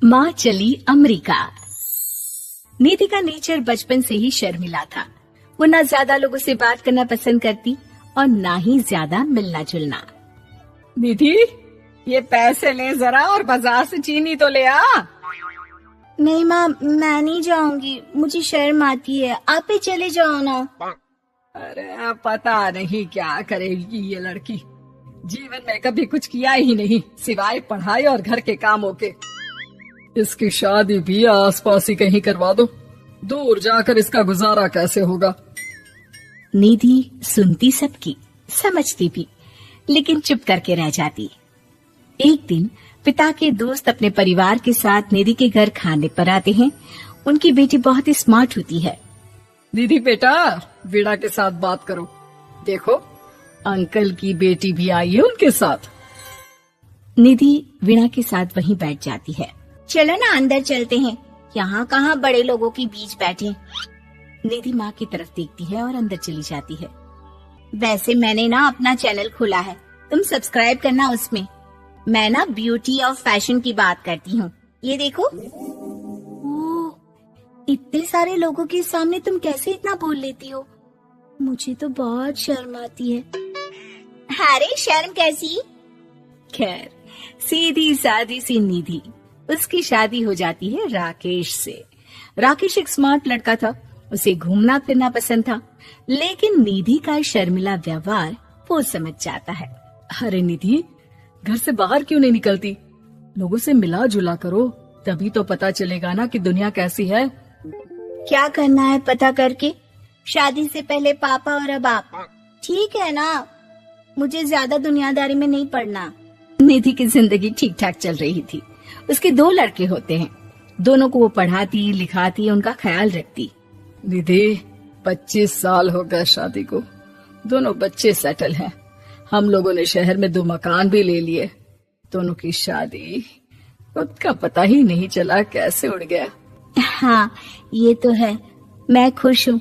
माँ चली अमेरिका। निधि का नेचर बचपन से ही शर्मिला था। वो ना ज्यादा लोगों से बात करना पसंद करती और ना ही ज्यादा मिलना जुलना। निधि, ये पैसे ले जरा और बाजार से चीनी तो ले आ। नहीं माँ, मैं नहीं जाऊंगी, मुझे शर्म आती है, आप ही चले जाओ ना। अरे पता नहीं क्या करेगी ये लड़की। जीवन में कभी कुछ किया ही नहीं सिवाय पढ़ाई और घर के कामों के। इसकी शादी भी आसपास ही कहीं करवा दो, दूर जाकर इसका गुजारा कैसे होगा। निधि सुनती सबकी, समझती भी, लेकिन चुप करके रह जाती। एक दिन पिता के दोस्त अपने परिवार के साथ निधि के घर खाने पर आते हैं। उनकी बेटी बहुत ही स्मार्ट होती है। निधि बेटा, वीणा के साथ बात करो। देखो, अंकल की बेटी भी आई है उनके साथ। निधि वीणा के साथ वहीं बैठ जाती है। चलो ना अंदर चलते हैं, यहाँ कहाँ बड़े लोगों के बीच बैठे। निधि माँ की तरफ देखती है और अंदर चली जाती है। वैसे मैंने ना अपना चैनल खोला है, तुम सब्सक्राइब करना उसमें। मैं ना ब्यूटी और फैशन की बात करती हूँ। ये देखो। ओह, इतने सारे लोगों के सामने तुम कैसे इतना बोल लेती हो? मुझे तो बहुत शर्म आती है। अरे शर्म कैसी? खैर, सीधी सादी सी निधि। उसकी शादी हो जाती है राकेश से। राकेश एक स्मार्ट लड़का था, उसे घूमना फिरना पसंद था, लेकिन निधि का शर्मिला व्यवहार वो समझ जाता है। अरे निधि, घर से बाहर क्यों नहीं निकलती? लोगों से मिला जुला करो, तभी तो पता चलेगा ना कि दुनिया कैसी है। क्या करना है पता करके? शादी से पहले पापा और अब आप। ठीक है ना, मुझे ज्यादा दुनियादारी में नहीं पड़ना। निधि की जिंदगी ठीक ठाक चल रही थी। उसके 2 लड़के होते हैं, दोनों को वो पढ़ाती लिखाती, उनका ख्याल रखती। निधि, 25 साल हो गए शादी को, दोनों बच्चे सेटल हैं। हम लोगों ने शहर में 2 मकान भी ले लिए। दोनों की शादी खुद का पता ही नहीं चला कैसे उड़ गया। हाँ, ये तो है। मैं खुश हूँ,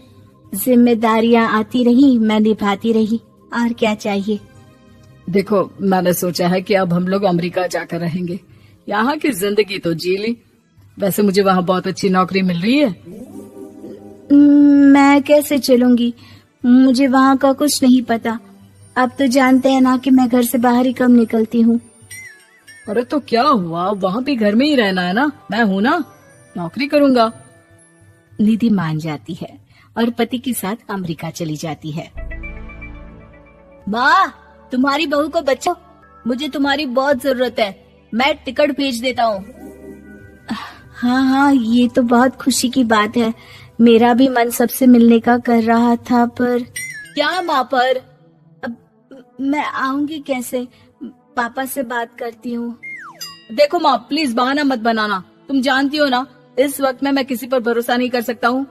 जिम्मेदारियाँ आती रही, मैं निभाती रही, और क्या चाहिए। देखो, मैंने सोचा है कि अब हम लोग अमेरिका जाकर रहेंगे। यहाँ की जिंदगी तो जी ली, वैसे मुझे वहाँ बहुत अच्छी नौकरी मिल रही है। मैं कैसे चलूंगी? मुझे वहाँ का कुछ नहीं पता। अब तो जानते हैं ना कि मैं घर से बाहर ही कम निकलती हूँ। अरे तो क्या हुआ, वहाँ भी घर में ही रहना है ना, मैं हूँ ना, नौकरी करूँगा। निधि मान जाती है और पति के साथ अमेरिका चली जाती है। माँ, तुम्हारी बहू को बचाओ, मुझे तुम्हारी बहुत जरूरत है, मैं टिकट भेज देता हूँ। हाँ हाँ, ये तो बहुत खुशी की बात है। मेरा भी मन सबसे मिलने का कर रहा था, पर क्या माँ पर? अब मैं आऊंगी कैसे? पापा से बात करती हूँ। देखो माँ, प्लीज बहाना मत बनाना, तुम जानती हो ना इस वक्त में मैं किसी पर भरोसा नहीं कर सकता हूँ।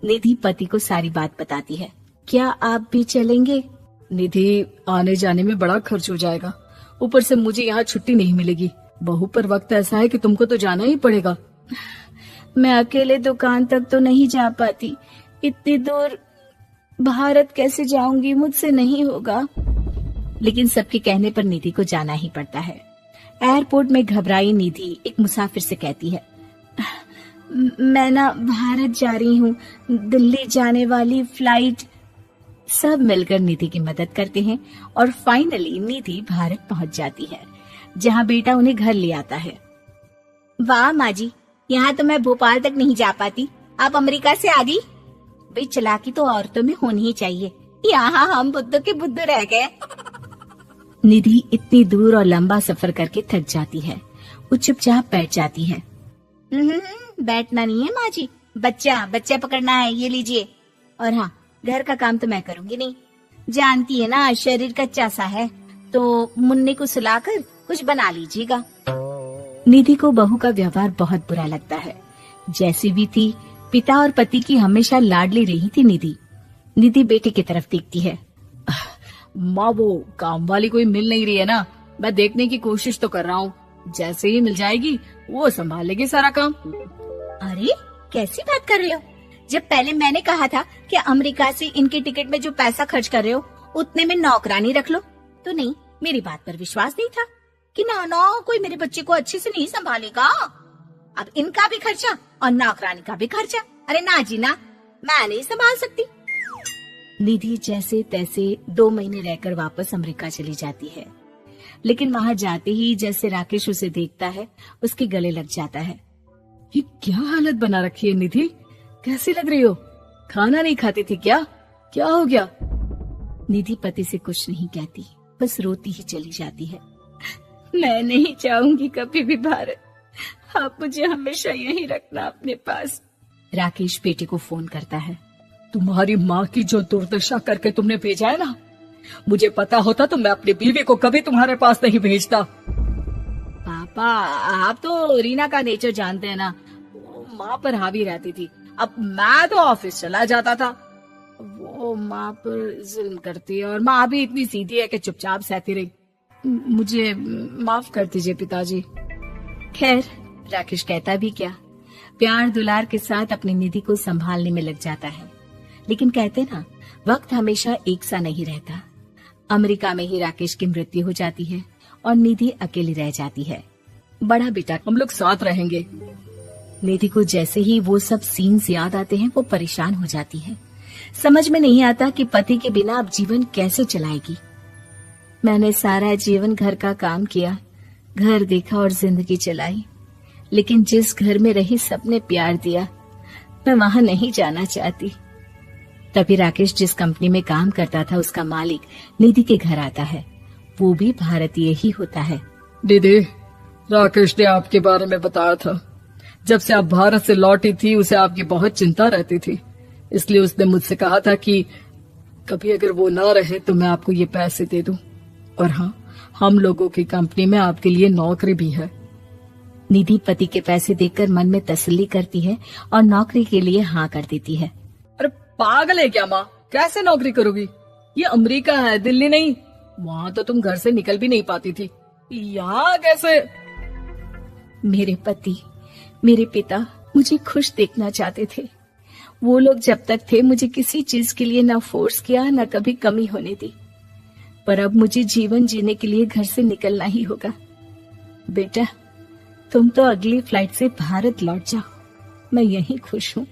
निधि पति को सारी बात बताती है। क्या आप भी चलेंगे? निधि, आने जाने में बड़ा खर्च हो जाएगा, ऊपर से मुझे यहाँ छुट्टी नहीं मिलेगी। बहू पर वक्त ऐसा है कि तुमको तो जाना ही पड़ेगा। मैं अकेले दुकान तक तो नहीं जा पाती, इतनी दूर भारत कैसे जाऊंगी? मुझसे नहीं होगा। लेकिन सबके कहने पर निधि को जाना ही पड़ता है। एयरपोर्ट में घबराई निधि एक मुसाफिर से कहती है, मैं ना भारत जा रही हूँ, दिल्ली जाने वाली फ्लाइट। सब मिलकर निधि की मदद करते हैं और फाइनली निधि भारत पहुंच जाती है, जहां बेटा उन्हें घर ले आता है। वाह माँ जी, यहाँ तो मैं भोपाल तक नहीं जा पाती, आप अमेरिका से आ गई। भाई, चालाकी तो औरतों में होनी ही चाहिए, यहाँ हम बुद्धू के बुद्धू रह गए। निधि इतनी दूर और लंबा सफर करके थक जाती है। वो चुपचाप बैठ जाती है। बैठना नहीं है माँ जी, बच्चा पकड़ना है, ये लीजिए। और हाँ, घर का काम तो मैं करूंगी नहीं, जानती है ना शरीर कच्चा सा है, तो मुन्ने को सुलाकर कुछ बना लीजिएगा। निधि को बहू का व्यवहार बहुत बुरा लगता है। जैसी भी थी, पिता और पति की हमेशा लाडली रही थी निधि। निधि बेटे की तरफ देखती है। माँ, वो काम वाली कोई मिल नहीं रही है ना, मैं देखने की कोशिश तो कर रहा हूँ, जैसे ही मिल जाएगी वो संभाल लेगी सारा काम। अरे कैसी बात कर रहे हो? जब पहले मैंने कहा था कि अमेरिका से इनके टिकट में जो पैसा खर्च कर रहे हो उतने में नौकरानी रख लो, तो नहीं, मेरी बात पर विश्वास नहीं था कि ना कोई मेरे बच्चे को अच्छे से नहीं संभालेगा। अब इनका भी खर्चा और नौकरानी का भी खर्चा। अरे ना जी ना, मैं नहीं संभाल सकती। निधि जैसे तैसे 2 महीने रहकर वापस अमेरिका चली जाती है, लेकिन वहां जाते ही जैसे राकेश उसे देखता है उसके गले लग जाता है। ये क्या हालत बना रखी है निधि, कैसी लग रही हो? खाना नहीं खाती थी क्या? क्या हो गया? निधि पति से कुछ नहीं कहती, बस रोती ही चली जाती है। मैं नहीं चाहूंगी कभी भी भारत, आप मुझे हमेशा यहीं रखना अपने पास। राकेश बेटे को फोन करता है। तुम्हारी माँ की जो दुर्दशा करके तुमने भेजा है ना, मुझे पता होता तो मैं अपनी बीवी को कभी तुम्हारे पास नहीं भेजता। पापा, आप तो रीना का नेचर जानते हैं ना, वो माँ पर हावी रहती थी। अब मैं तो ऑफिस चला जाता था, वो माँ पर जुल्म करती है और माँ भी इतनी सीधी है कि चुपचाप सहती रही। मुझे माफ कर दीजिए पिताजी। खैर, राकेश कहता भी क्या, प्यार दुलार के साथ अपनी निधि को संभालने में लग जाता है। लेकिन कहते ना, वक्त हमेशा एक सा नहीं रहता। अमेरिका में ही राकेश की मृत्यु हो जाती है और निधि अकेली रह जाती है। बड़ा बेटा, हम लोग साथ रहेंगे। निधि को जैसे ही वो सब सीन्स याद आते हैं वो परेशान हो जाती है। समझ में नहीं आता कि पति के बिना अब जीवन कैसे चलाएगी। मैंने सारा जीवन घर का काम किया, घर देखा और जिंदगी चलाई, लेकिन जिस घर में रही सबने प्यार दिया, मैं वहां नहीं जाना चाहती। तभी राकेश जिस कंपनी में काम करता था उसका मालिक निधि के घर आता है। वो भी भारतीय ही होता है। दीदी, राकेश ने आपके बारे में बताया था। जब से आप भारत से लौटी थी उसे आपकी बहुत चिंता रहती थी, इसलिए उसने मुझसे कहा था कि कभी अगर वो ना रहे तो मैं आपको ये पैसे दे दूं। और हाँ, हम लोगों की कंपनी में आपके लिए नौकरी भी है। निधि पति के पैसे देखकर मन में तसल्ली करती है और नौकरी के लिए हाँ कर देती है। अरे पागल है क्या माँ, कैसे नौकरी करोगी? ये अमेरिका है, दिल्ली नहीं। वहाँ तो तुम घर से निकल भी नहीं पाती थी, यहाँ कैसे? मेरे पति, मेरे पिता मुझे खुश देखना चाहते थे। वो लोग जब तक थे मुझे किसी चीज के लिए ना फोर्स किया, ना कभी कमी होने दी। पर अब मुझे जीवन जीने के लिए घर से निकलना ही होगा। बेटा, तुम तो अगली फ्लाइट से भारत लौट जाओ, मैं यहीं खुश हूँ।